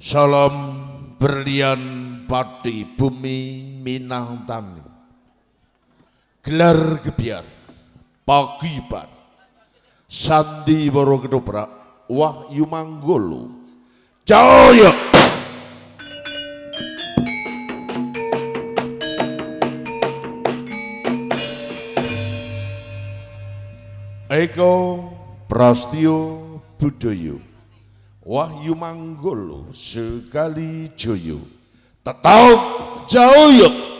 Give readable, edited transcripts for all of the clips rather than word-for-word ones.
Salam berlian pati bumi Minangtani. Gelar gebiar pagiban Sandi Woro Ketoprak Wahyu Manggolo Jaya. Eko Prastio Budoyo Wahyu Manggolo sekali joyo tetap jaya.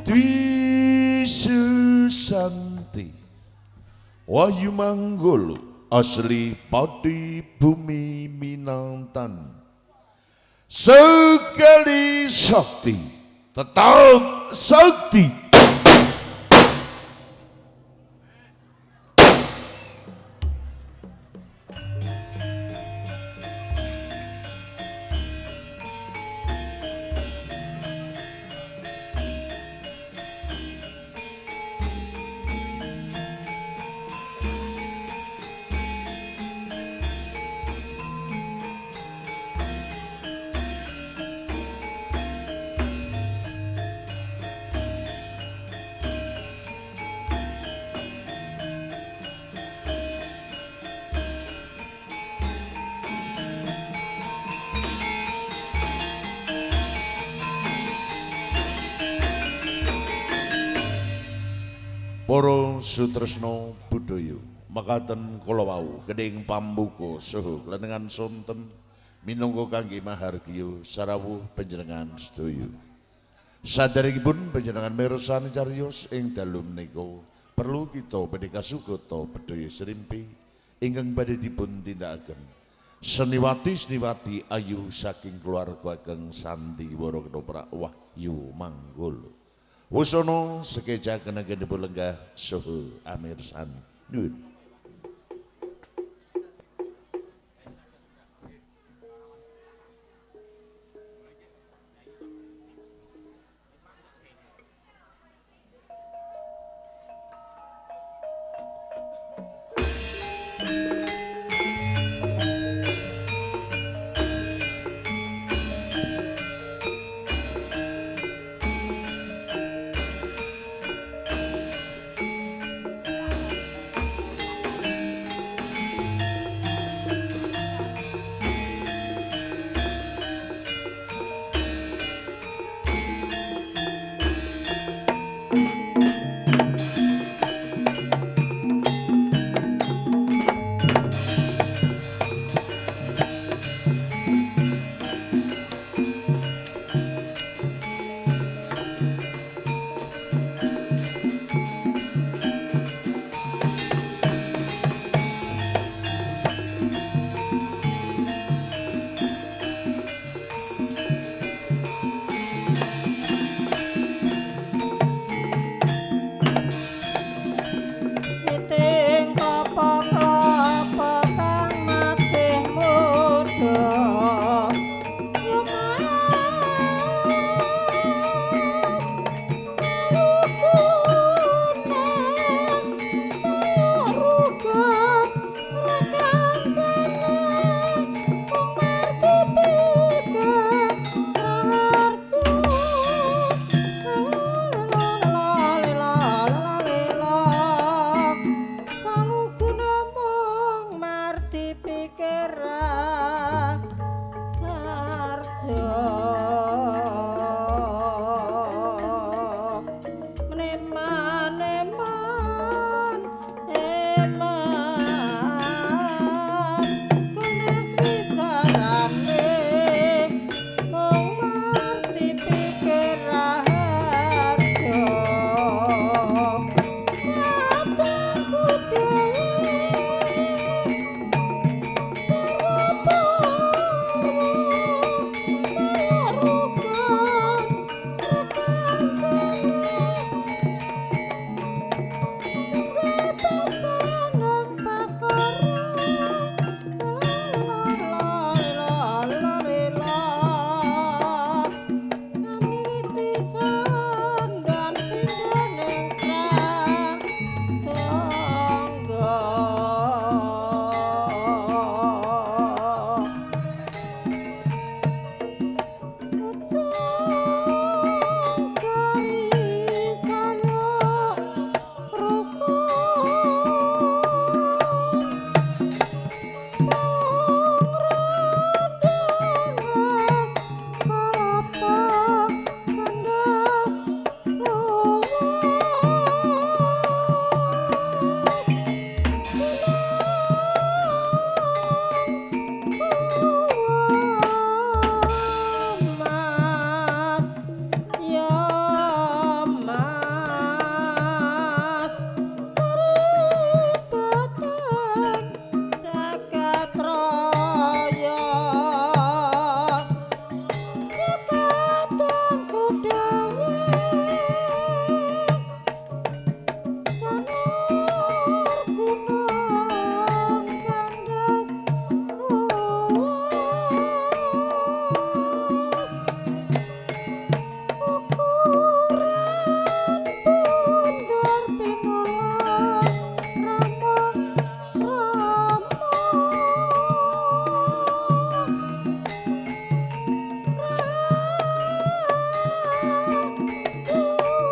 Dwi Susanti Wahyu Manggolo asli pati bumi Minangtan sekali sakti tetap sakti. Para sutresna budaya makaten kala wau gedeng pambuka saha lenengan sonten minangka kangge mahargya sarawuh panjenengan sedaya. Saderengipun panjenengan mirsani cariyos ing dalu menika perlu kita badhe kasugata bedhaya srimpi ingkang badhe dipun tindakaken. Seniwati ayu saking keluarga ageng Sandi Woro Ketoprak Wahyu Manggolo. Wusono sekejaken agenipun lenggah saha amirsani. Nuwun.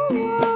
Rama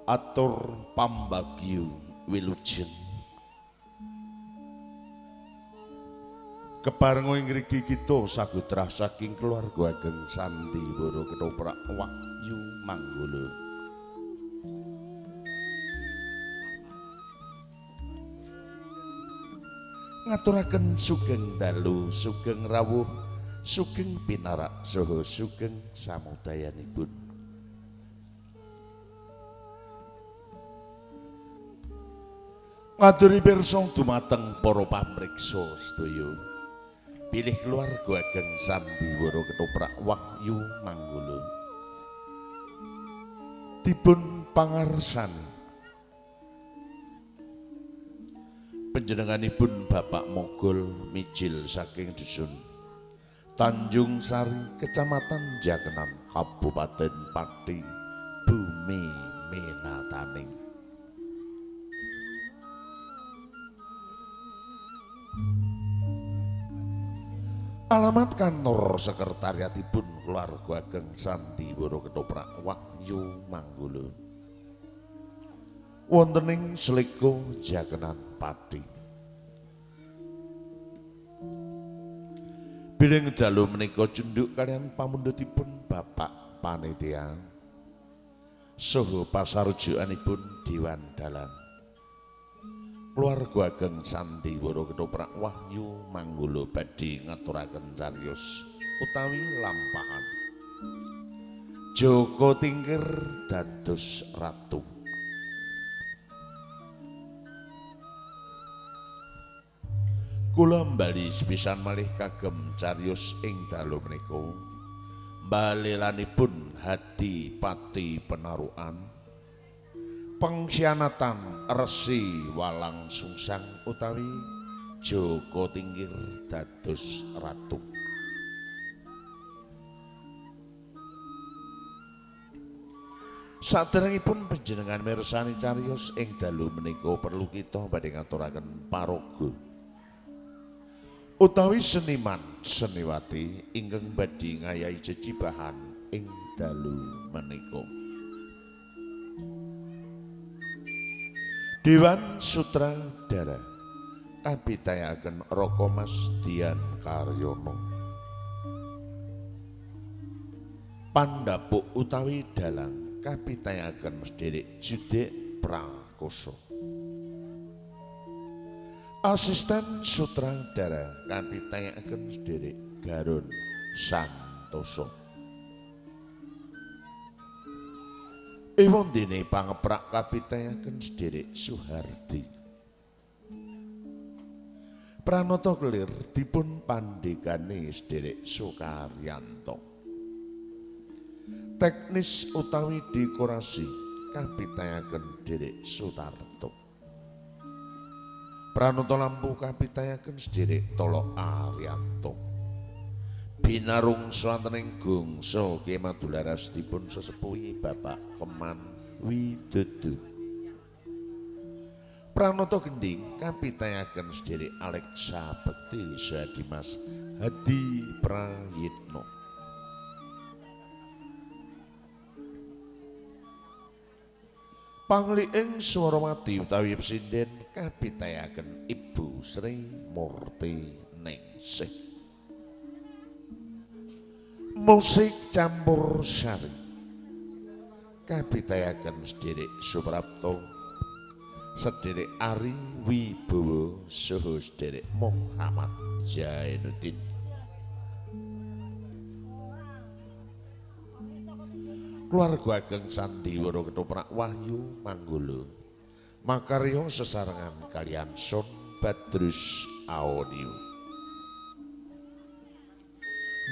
atur pambagyu wilujeng kepareng ing ngriki kita sagutrah saking keluarga ageng Sandiwara Ketoprak Wahyu Manggala ngaturaken sugeng dalu sugeng rawuh sugeng pinarak saha sugeng samudayanipun ngaturi pirsa dumateng para pamriksa sedaya pilih keluarga ageng Sandiwara Ketoprak Wahyu Manggala dipun pangarsani panjenenganipun Bapak Mogol mijil saking dusun Tanjung Sari Kecamatan Jakenan Kabupaten Pati Bumi Minataning alamat kantor sekretariatipun keluarga ageng Sandiwara Ketoprak Wahyu Manggala wonten ing Slega Jakenan Pati bilih dalu menika cunduk kalian pamundhutipun Bapak Panitia saha pasarjokanipun Dewan Dalang keluarga ageng Sandiwara Ketoprak Wahyu Manggala badhe ngaturaken cariyos utawi lampahan Joko Tingkir dados ratu kula mbali sepisan malih kagem cariyos ing dalu menika balelanipun Hadi Pati Penarukan pengkhianatan Resi Walang Sungsang utawi Joko Tingkir dados ratu saderengipun panjenengan mirsani cariyos ing dalu menika perlu kita badhe ngaturaken paraga utawi seniman seniwati ingkang badhe ngayahi jejibahan ing dalu menika Dewan Sutradara kapitayaken Raka Mas Dian Karyono Pandapuk utawi dalang kapitayaken Sederek Judek Prakoso asisten sutradara kapitayaken Sederek Garun Santoso Ewondene pangeprak kapitayaken Sederek Suhardi Pranata kelir dipun pandegane Sederek Soekaryanto teknis utawi dekorasi kapitayaken Sederek Sutarto Pranata lampu kapitayaken Sederek Tolo Arianto binarung swantening gongso Kyai Madularas dipun sesepuhi Bapak Keman Widodo Pranata gending kapitayaken Sederek Alexa Bekti saha Dimas Hadi Prayitno Pangli ing Swarawati utawi Pesinden kapitayaken Ibu Sri Murti Ningsih musik campur sari kapitayaken Sederek Suprapto Sederek Ari Wibowo saha Sederek Muhammad Jainuddin keluarga ageng Sandiwara Ketoprak Wahyu Manggala makarya sesarengan kalian Son Badrus Audio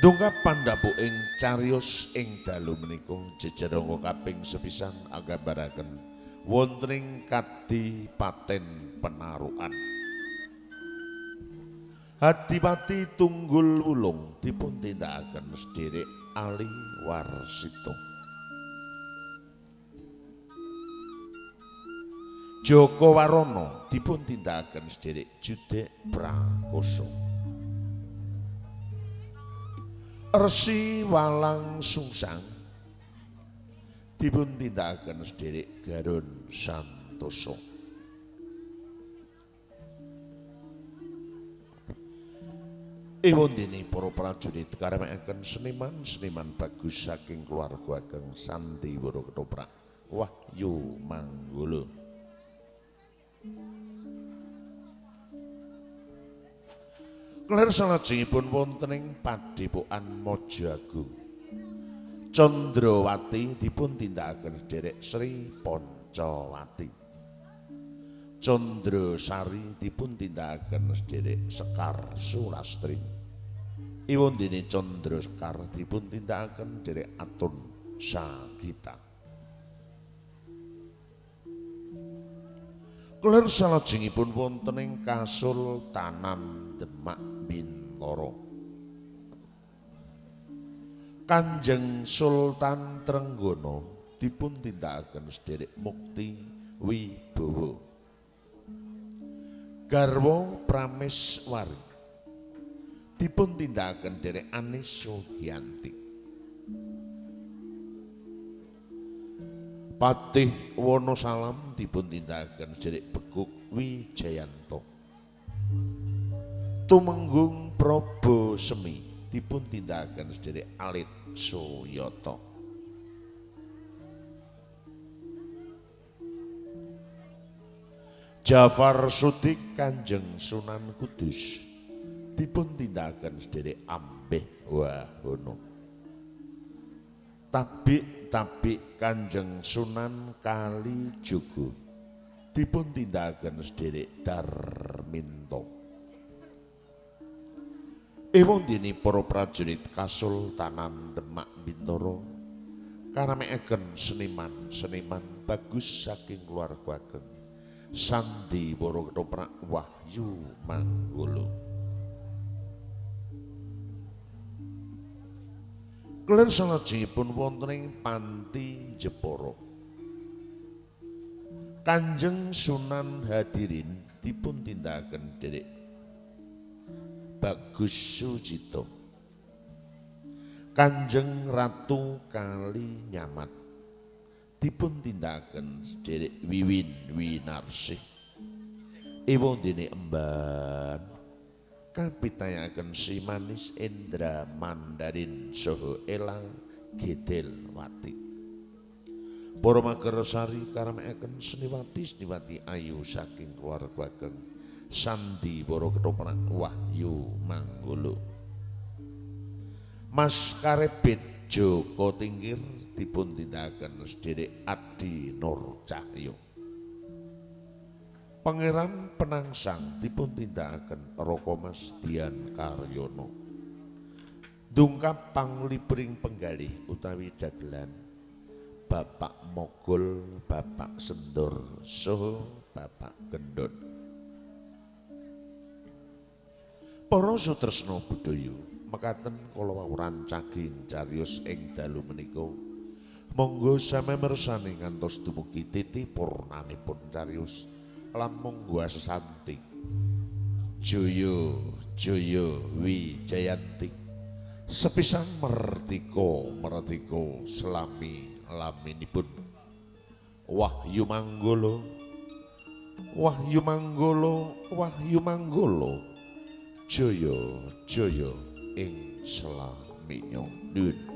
Dongkap pandhapuk ing cariyos ing dalu menika jejerengga kaping sepisan agambaraken wonten ing Kadipaten Penarukan. Hadipati Tunggul Wulung dipun tindakaken Sederek Ali Warsito. Joko Warono dipun tindakaken Sederek Judek Prakoso. Resi Walang Sungsang dipun tindakaken sederek Garun Santoso. Ewondene para prajurit karepken seniman-seniman bagus saking keluarga ageng Sandiwara Ketoprak Wahyu Manggala. Kelir salajengipun wonten ing Padepokan Maja Agung Candrawati dipun tindakaken sederek Sri Pancawati. Candrasari dipun tindakaken sederek Sekar Sulastri. Ewondene Candra Sekar dipun tindakaken sederek Atun Sagita. Kelir salajengipun wonten ing Kasultanan Demak Bintara. Kanjeng Sultan Trenggana dipun tindakaken sederek Mukti Wibowo. Garwa Prameswari dipun tindakaken derek Anis Sugiyanti. Patih Wonosalam dipun tindakaken derek Beguk Wijayanto. Tumenggung Prabu Semi dipun tindakaken derek Alit Suyoto. Jafar Sudik Kanjeng Sunan Kudus dipun tindakaken sederek Ambeh Wahono. Tabik Kanjeng Sunan Kalijogo dipun tindakaken sederek Darminto. Ewondene para prajurit Kasultanan Demak Bintara karamekaken seniman-seniman bagus saking keluarga ageng Sandiwara Ketoprak Wahyu Manggala. Kelir salajengipun wonten ing Panti Jepara. Kanjeng Sunan Hadirin dipun tindakaken derek Bagus Sujito. Kanjeng Ratu Kalinyamat dipun tindakaken sederek Wiwin Winarsih. Ewondene emban kapitayaken Si Manis Endra Mandarin saha Elang Gedelwati. Para magersari karamekaken seniwati ayu saking keluarga ageng Sandiwara Ketoprak Wahyu Manggala. Mas Karebet Joko Tingkir dipun tindakaken sederek Adi Nur Cahyo. Pangeran Penangsang dipun tindakaken Raka Mas Dian Karyono. Dungkap panglipring penggalih utawi dagelan Bapak Mogol, Bapak Sendor saha Bapak Gendon. Para sutresna budaya mekaten kala wawuhan caging cariyos ing dalu menika. Monggo sami mirsani ngantos dumugi titi purnanipun cariyos lan monggo sesanti. Jaya Jaya Wijayanti. Sepisan mertika selami laminipun. Wahyu Manggala. Wahyu Manggala, Wahyu Manggala. Jaya Jaya ing selaminya. Nuwun.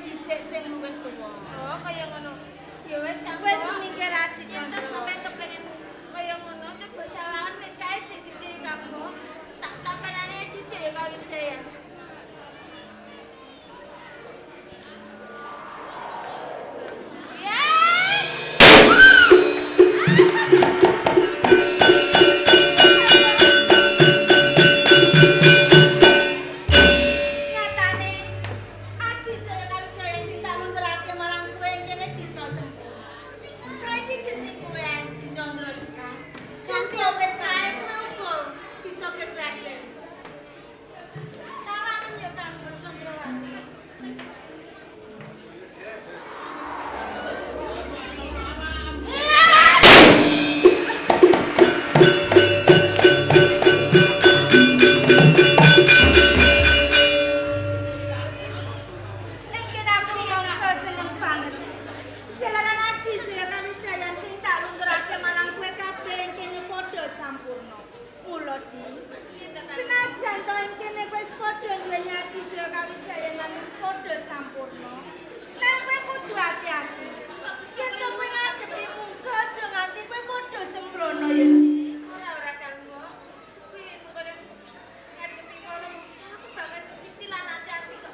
dhisik sing luwih tuwa. Oh, kaya ngono. Ya wis Wis mikir ati Contoh sampe kepengen kaya ngono coba salahan nek kae sing gede kamu. Tak tampelane sithik ya Kawijaya. Sawangan ya kanggo Condrowati. Engken aku mongso seneng banget. Jalaran aji Jaya Kawijayan sing tak lunturake marang kowe kabeh engkene padha sampurna. Mula Di, senajan to engkene wis padha duweni aji Jaya Kawijayan lan wis padha sampurna. Nang kowe kudu hati-hati. Yen to kowe ngadepi musuh aja nganti kowe padha sembrono ya. Ora kanggo. Kuwi mengko ngadepi ngono aku bakal sithik lan hati-hati kok.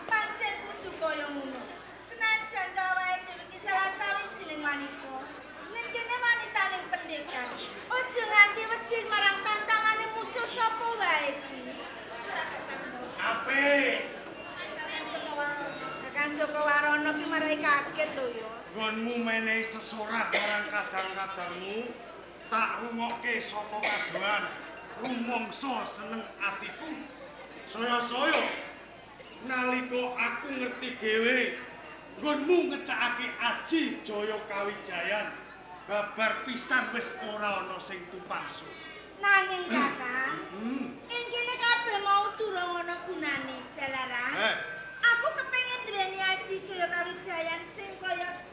Pancen kudu kaya ngono. Senajan to awake dhewe iki salah sawijining wanita. Ning kene wanita ning pendekar. Aja nganti wedi marang tantangane musuh sapa wae iki. Apik. Kakang Joko Warono ki marai kaget lho ya. Nggonmu menehi sesorah marang kadang-kadangmu, tak rungokke saka kadohan rumangsa seneng atiku. Saya-saya nalika aku ngerti dhewe nggonmu ngecakake Aji Jaya Kawijayan, babar pisan wis ora ana sing tumpangsu. Nanging Kakang, ing kene kabeh mau durung ana gunane, Jalaran. Aku kepengin duweni Aji Jaya Kawijayan sing kaya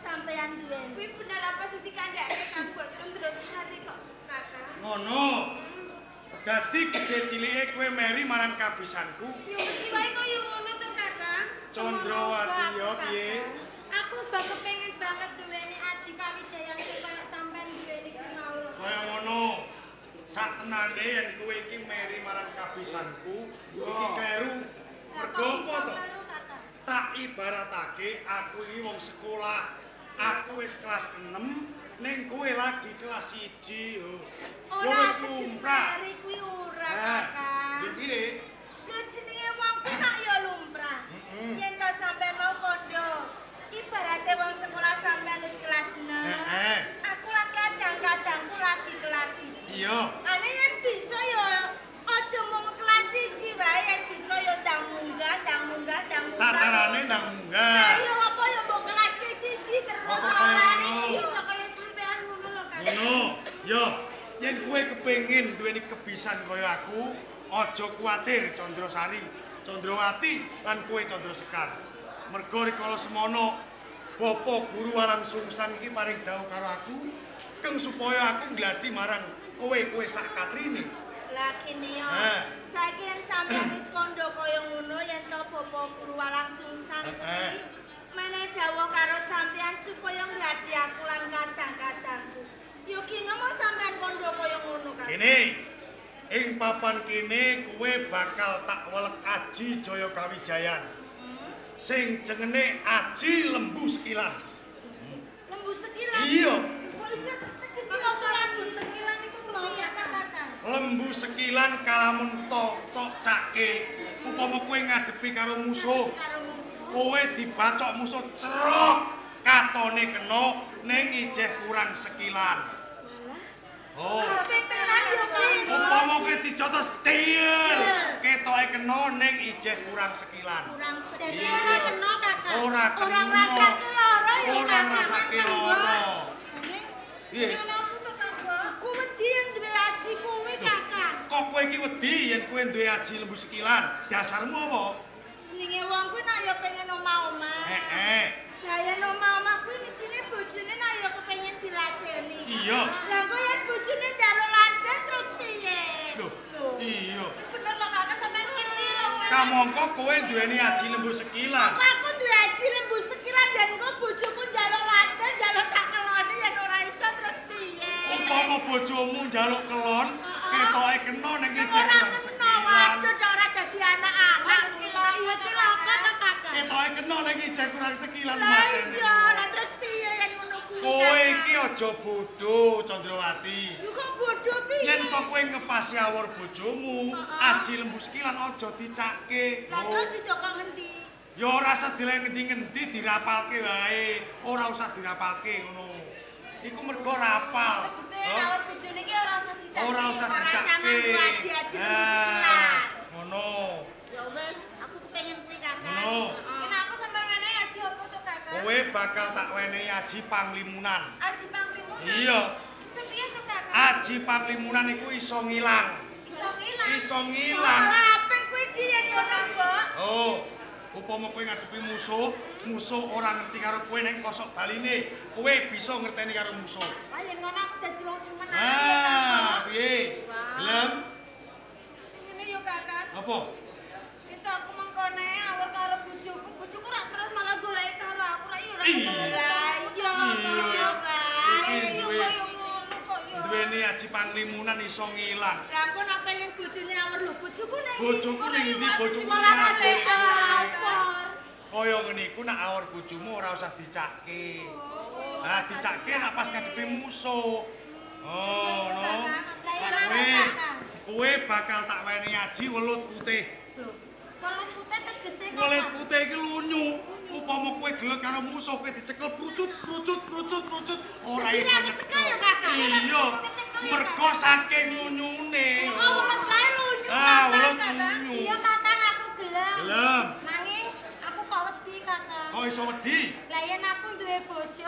sampeyan duweni. Kuwi bener apa sing dikandhake kanggo Condrosari kok, Kakang? Ngono. Dadi gede cilike kowe meri marang kabisanku. Ya mesti wae kaya ngono to, Kakang. Condrowati yo piye? Aku uga kepengin banget duweni Aji Kawijayan sing kaya sampean duweni ki mau lho. Kaya ngono. Saktenane yen kowe iki meri marang kabisanku, iki kleru. Mergo apa to? Tak ibaratake aku iki wong sekolah. Aku wis kelas 6, ning kowe lagi kelas 1 yo. Yo wis lumrah. Dari kuwi ora, Kakang. Piye? Lho jenenge wong kuwi nak ya lumrah. Yen to sampe mau kondo. Ibarate wong sekolah sampean wis kelas 6. Aku lan kadang-kadang ku lagi kelas 1. Iya. Ane yen bisa ya aja mung kelas 1 wae, yen bisa ya ndang munggah. Tatarane ndang munggah. Ayo apa ya mbok kelas ke 1 terus Apa ora kaya ngono? bisa kaya sampean ngono lho, Kakang. Ngono. Yo, yen kowe kepengin duweni kebisan kaya aku, aja kuwatir Condrosari, Condrowati lan kowe Condrosekar. Mergo rikala semono Bapak Guru Walang Sungsang iki paring dawuh karo aku, keng supaya aku ngladi marang kowe sak katrine. Lah kene yo. Saiki yen sampeyan wis kandha kaya ngono yen to Bapak Guru Walang Sungsang iki meneh dawuh karo sampeyan supaya ngladi aku lan kadang-kadangku. Yo kene mau sampeyan kandha kaya ngono, Kak. Kene ing papan kene kowe bakal tak welek Aji Jaya Kawijayan. Sing jenenge Aji Lembu Sekilan. Lembu sekilan. Iya. Kok iso tegese apa lembu sekilan iku kepiye, Kakang? Lembu sekilan kalamun tok cake. Upama kowe ngadepi karo musuh, Karo musuh. kowe dibacok musuh cerok, katone kena ning ijeh kurang sekilan. Oh. Tenan yo kuwi. Upama kowe dijotos tiel, ketoke kena ning ijeh kurang sekilan. Kurang sedih. Dadi ora kena, Kakang. Ora kena. Ora ngrasake lara ya, Ora Kakang. ngrasake lara. Piye? Aku wedi yen duwe aji kuwi, Kakang. Kok kowe iki wedi yen kowe duwe Aji Lembu Sekilan? Dasarmu apa? Jenenge wong kuwi nak ya pengen omah-omah. Lah yen omah-omah kuwi mestine bojone nak ya kepengin diladeni. Iya. Lah kok yen bojone njaluk laden terus piye? Loh, iya. Bener lho, Kakang sampean ngerti lho. Kamangka kowe duweni Aji Lembu Sekilan. Kok aku bojomu njaluk kelon, ketoke kena ning ijek Ora kurang kena, sekilan. waduh ora dadi anak-anak. Iya cilaka to kakak. Ketoke kena ning ijek kurang sekilan Lah matene. iya, lah terus piye yen ngono kuwi? Kowe iki aja bodho, Candrawati. Lho kok bodho piye? Yen to kowe ngepasi awor bojomu, aji lembu sekilan aja dicakke. Lah terus didokok ngendi? Ya ora usah dileng ngendi-ngendi dirapalke wae. Ora usah dirapalke ngono. Iku mergo rapal. Tegese awak bojone iki ora usah dicak. Ora usah Ora dicakke. sampean ku aji-aji lembu sekilan. Ngono. Ya wis, aku kepengin kuwi kakak. Ngono. Kenapa sampean menehi aji apa to kakak? Kowe bakal tak wenehi aji panglimunan. Aji panglimunan. Iya. Sepiye to kakak? Aji panglimunan iku iso ngilang. Iso ngilang. Iso ngilang. Lah apik kuwi diyen ngono, Mbok. Oh, upama kowe ngadepi musuh ora ngerti karo kowe ning kosok baline, kowe bisa ngerteni karo musuh. Lah yen ngono aku dadi wong sing menang. Ah, piye? Gelem? Ngene yo kakak. Apa? Itu aku mengkone awur karo bojoku. Bojoku rak terus malah golek karo aku. Lah iya ora Iya. ketemu. Lah iya, Iya. Kak. Iki Yo duwe koyo ngono kok yo. duweni aji panglimunan iso ngilang. Lah aku nak pengen bojone awur lho, bojoku ning Bojoku ning ndi? Bojoku malah ning rasik ndi? lapor. Kaya ngene iku nak awor bojomu ora usah dicakke. Nah, dicakke nak pas ngadepi musuh. Oh, no. Kowe bakal tak wenehi aji welut putih. Kalau putih tegese Welut kakak. putih iki lunyu. Upama kowe gelut karo musuh, kowe dicekel prucut ora Jadi iso ra kecekel ya, Kakak? Iya. Mergo saking lunyune. Oh, welut kae lunyu. Ah, welut Kakak. lunyu. Iya kakak aku gelem. Gelem. Nanging aku kok wedi kakak. Kok iso wedi? Lah yen aku duwe bojo,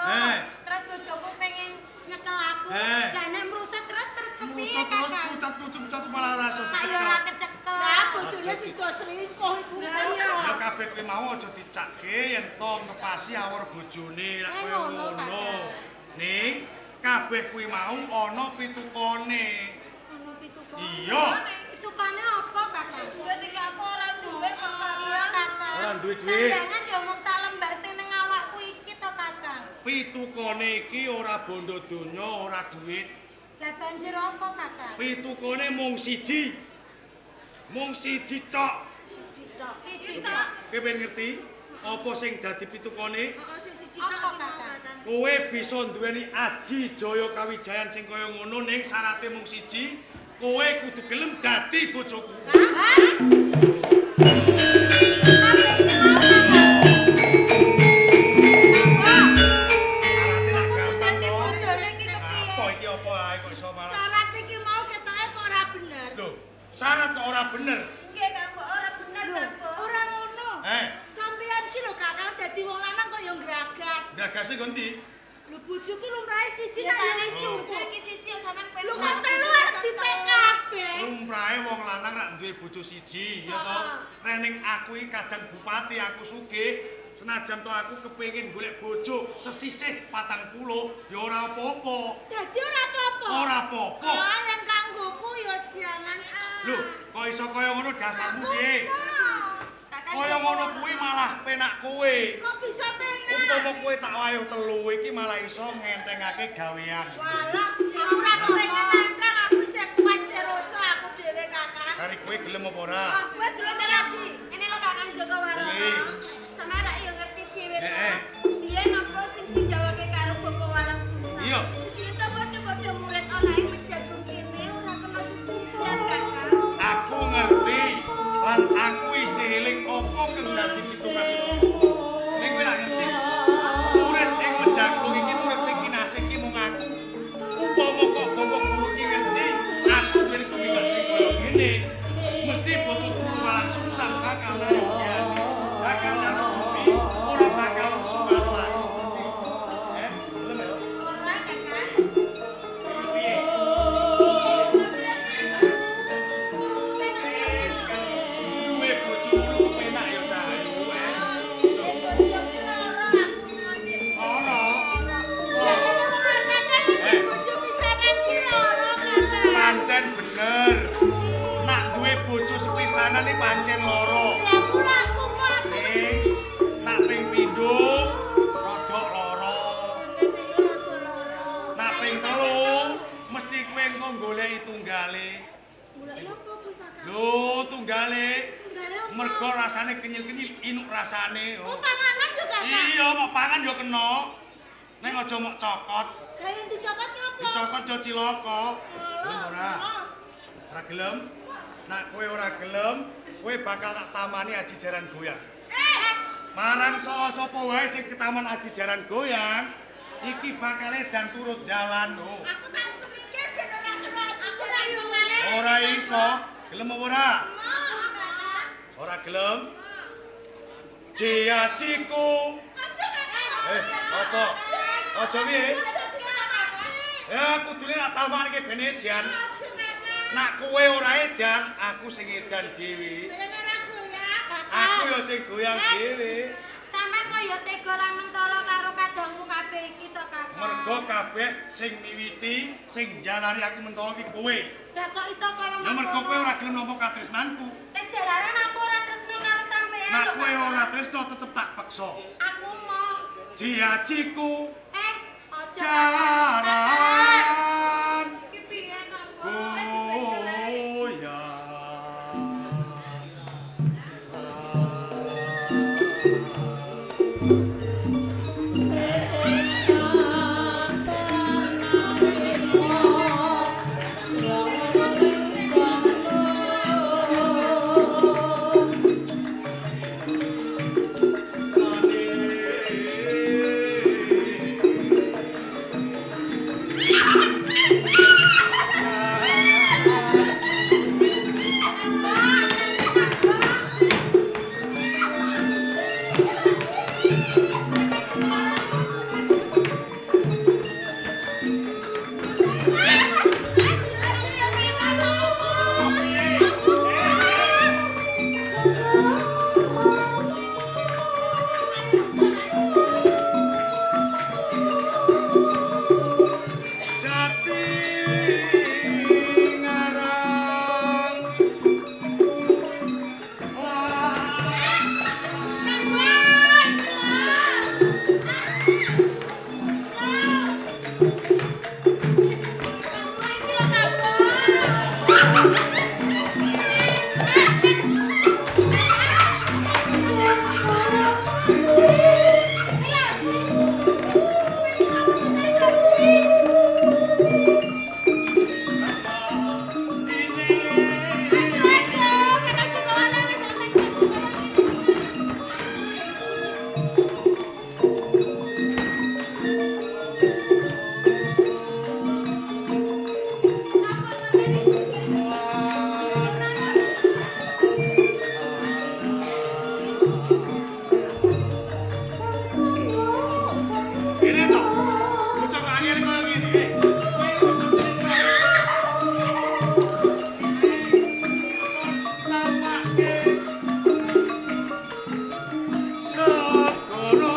terus bojoku pengen nyekel aku. Lah nek mrusut terus kepiye Mucut kakak? pucat malah rasa Ayo ora kecekel. Lah bojone sida selingkuh iku. Ya kabeh kuwi mau aja dicakke yen to ngepasi awor bojone lek koyo ngono, ngono. Kakak. Ning kabeh kuwi mau ana pitukone. Ono pitukone. Iya. Pitukone apa kakak? Berarti aku ora duwe kok kakak. Iya kakak. Ora duwe duit. Sampeyan yo mung salembar sing ning awakku iki to kakak. Pitukone iki ora bondo donya, ora duit. Lah banjur apa kakak? Pitukone mung siji. Mung siji tok. Siji tok. Kowe pengen ngerti apa sing dadi pitukone? Heeh, sing siji Apa, tok Kakak? Kowe bisa nduweni aji Jaya Kawijayan sing kaya ngono ning syaraté mung siji, kowe kudu gelem dadi bojoku. Hah? Apa iki mau kakak? Syaraté nak gampang Dadi to. bojone iki kepiye? Apa iki apa ae kok iso malah. Syarat iki mau ketoke kok ora bener. Lho, syarat kok ora bener. Nggih Kak, Mbok, ora bener Lho, Kak, Mbok. ora ngono. Sampeyan ki lho Kakak dadi wong lanang kok ya ngragas. Ndagase nggo ndi? Lho bojoku lumrahe siji Ya nak ya sampeyan wis bojo cukup. iki siji ya sampeyan pengen. Lu kok telu arep di PKB. Lumrahe wong lanang rak duwe bojo siji, ya to. Rening aku iki kadang bupati, aku sugih. Senajan to aku kepengin golek bojo sesisih 40, ya ora apa-apa. Dadi ora apa-apa. Ora apa-apa. Ya yang kanggoku ya jangan ah. Lho, kok iso kaya ngono dasarmu piye? Kaya ngono kuwi malah penak kowe. Kok bisa penak? Umpama kowe tak wayuh telu iki malah iso ngentengake gawean. Walah, ya ora kepengen nentang aku sing kuat seroso aku dhewe Kakak. Kari kowe gelem apa ora? Ah, kowe gelem ora Di? Ini lo Kakang Joko Warono. Iya. Sama rak yo ngerti dhewe to. Heeh. Biyen apa sing dijawabke karo Bapak Walang Sungsang. Iya. Kita padha-padha murid onahe pejagung kene ora kena susucian Kakang. Aku ngerti lan aku isih eling apa kang dadi pitukas iku. Ning kowe ora ngerti. Murid ing Mejagung iki murid sing kinasih ki mung aku. Upama kok bapak guru ki ngerti, aku duwe tugas sing kaya ngene. Mesti bapak guru Walang Sungsang bakal nanya. Bakal nyarujuki ora bakal suwal lagi. Belum ya? Ora Kakang. Piye? Duwe bojo ngono ku penak ya cah ayu Bojo ki loro aku ngerti. Ora. Bojo pisanan ki loro Kakak. Pancen bener. Nak duwe bojo sepisanan iki pancen loro. Lah kula aku kok Ning nak ping pindho rodok loro. Nak ping telu mesti kowe engko goleki tunggale. Goleki apa kuwi Kakang? Lho, tunggale. Tunggale apa? Mergo rasane kenyil-kenyil, inuk rasane. Oh, panganan yo Kakang. Iya, mok pangan yo kena. Ning aja mok cokot. Lah yang dicokot ki apa? Dicokot yo cilaka. Gelem ora? Ora gelem? Nak kowe ora gelem, kowe bakal tak tamani Aji Jaran Goyang. Marang sapa wae sing ke taman Aji Jaran Goyang, iki bakal edan turut dalan. Oh. Aku tak semikir jen ora kena Aji Jaran Goyang. Ora iso. Gelem apa ora? Ora gelem? Ciaciku. Aja Kakang. Apa? Aja piye? Aja Kakang. Ya kudune tak tamani ki ben edan. Aja Kakang. Nak kowe ora edan, aku sing edan dhewe. Ben ora goyang. Aku yo sing goyang dhewe. Sampeyan kaya tega lan mentolo karo kadangmu kabeh iki to, Kakang. Mergo kabeh sing miwiti, sing jalari aku mentolo ki kowe. Lah kok iso kaya Ya mergo kowe ora gelem nampa katresnanku. Nek jalaran aku ora tresno karo sampeyan. Nak lho, kowe Kakang. ora tresno tetep tak peksa. Aku mau. Ciaciku Aja. jaran Iki piye, Kakang? goyang. Sakti ngarang ini toh bocah angel kaya ngene. Sontamake segara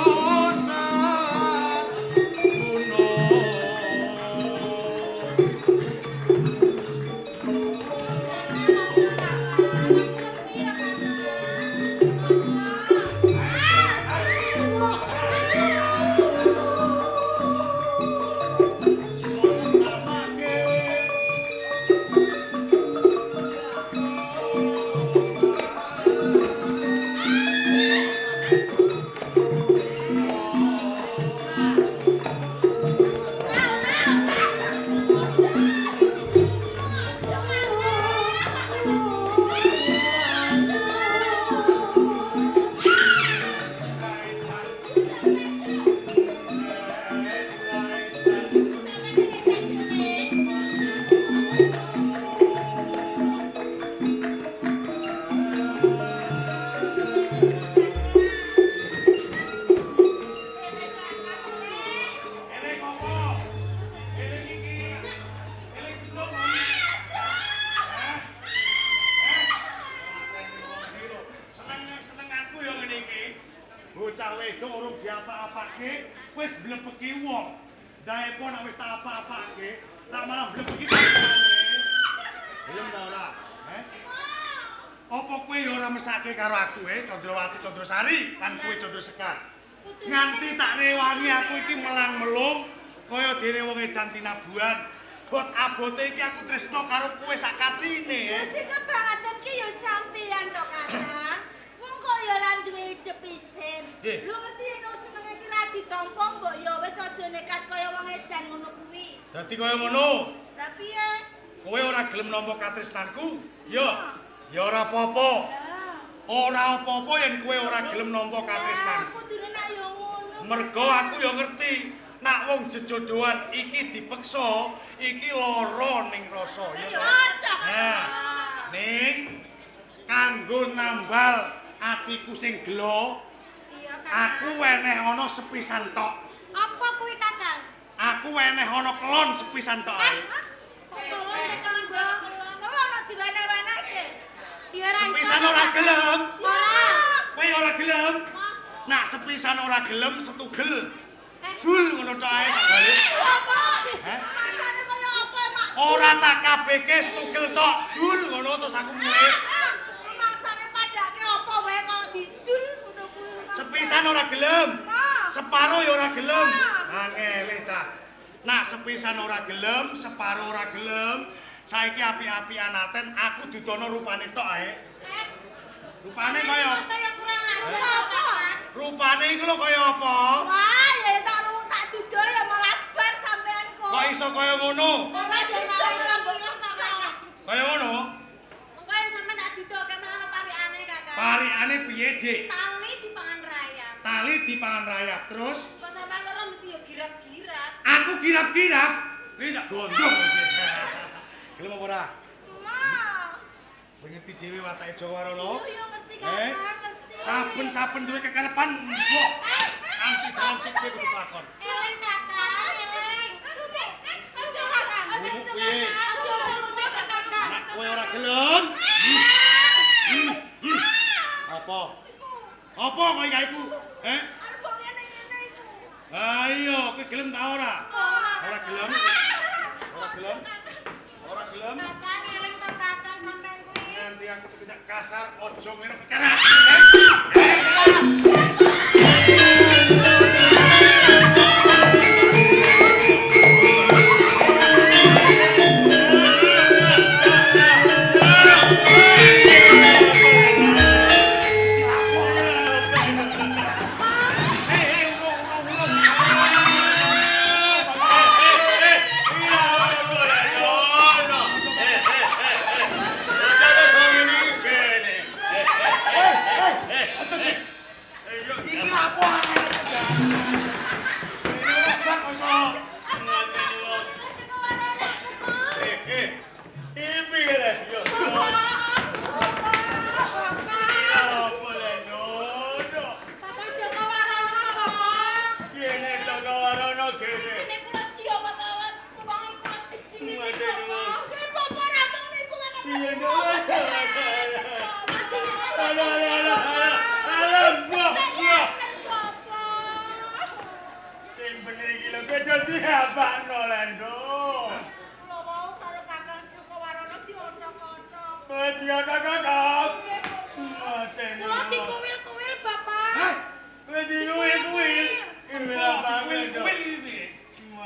saguno. Eling apa? Eling iki. Eling gendong. Senenganku ya ngene iki. Bocah wedok urung diapa-apake, wis mlebeki wong. Ndae pon nek wis tak apa-apake, tak malah mlebeki bocahane. Gelem ta ora? Apa kowe ya ora mesake karo aku Candrawati Candrasari kan kowe Candra Sekar. Nganti tak rewani aku iki melang-melung kaya dene wong edan tinabuhan. abot-abote iki aku tresno karo kowe sak katrine. Lha sing kebangetan ki ya sampeyan to, Kakang. Wong kok ya ora duwe hidup isin. Lho ngerti yen senenge ki ra ditampa mbok ya wis aja nekat kaya wong edan ngono kuwi. Dadi kaya ngono. Lah piye? Kowe ora gelem nampa katresnanku? Ya. Ya ora apa-apa. Ora apa-apa yen kowe ora gelem nampa katresnan. Aku kudune nak ya ngono. Mergo aku ya ngerti, nak wong jejodohan iki dipeksa, iki lara ning rasa. Ya. Nah, ning kanggo nambal atiku sing gelo, Iya, Kakang. aku weneh ana sepisan tok. Apa kuwi, Kakang? Aku weneh ana kelon sepisan tok ae. Tolong ya, Kakang. Kok ana diwana-wanake? Ya ora iso. Sepisan ora gelem. Ora. Kowe ora gelem. Nak sepisan ora gelem setugel. Dul ngono tok ae balik. Apa? Hah? Masane kaya apa, Mak? Ora tak kabehke setugel tok. Dul ngono terus aku mulih. Maksane padake apa wae kok didul ngono kuwi. Sepisan ora gelem. Nah. Separo ya ora gelem. Nah. Angele cah. Nak sepisan ora gelem, separo ora gelem. Saiki api-apian aten aku dudono rupane tok ae. Rupane kaya Saya kurang ajar, Apa? Kakang. rupane iku lho kaya apa? Wah, ya tak dudul ya malah bar sampean kok. Kok iso kaya ngono? Sampai yo malah iso ngilang to, Kakang. Kaya ngono? Engko yen sampe tak didoke malah parikane, Kakang. Parikane piye, Dik? Tali dipangan rayap. Tali dipangan rayap terus Kok sampean loro mesti yo girap-girap. aku kirap-kirap. Kuwi tak gondong. Gelem apa ora? Mak. Ngerti dhewe watake Jawarana. Yo ngerti Kakang, ngerti. Saben-saben duwe kekarepan mbok. Anti transip kudu lakon. Eling, Kakang, eling. Sudah, Kakang. Aja Ngomong coba, piye? aja lucu, Kakang. Nek kowe ora gelem. Apa? Apa kok iki iku? Arep kok ngene-ngene iku. Ayo, kowe gelem ta ora? Ora gelem? Ora gelem? Ora gelem? Kakang, eling to, Kakang, sampean kuwi. Nanti aku tidak kasar, ojo ngene kekerak. Iki apa? Ini bang kosong. Ini piye yo. Kakang Joko Warono, Kakang. Kene Joko Warono kene. Ini kula ciyo apa tawat? Wong kula dijini iki, Kakang. Ki popo ra mung niku menek. Piye dhewe? Alam buah. Popo. Sing bener iki lho dadi abakno Lendo. Kula mau karo Kakang Joko Warono diocok-ocok. Bedia kakak. Maten. Kula dikuwil-kuwil, Bapak. Hah? Kowe diuil-uil. Ini apa? Kuil-kuil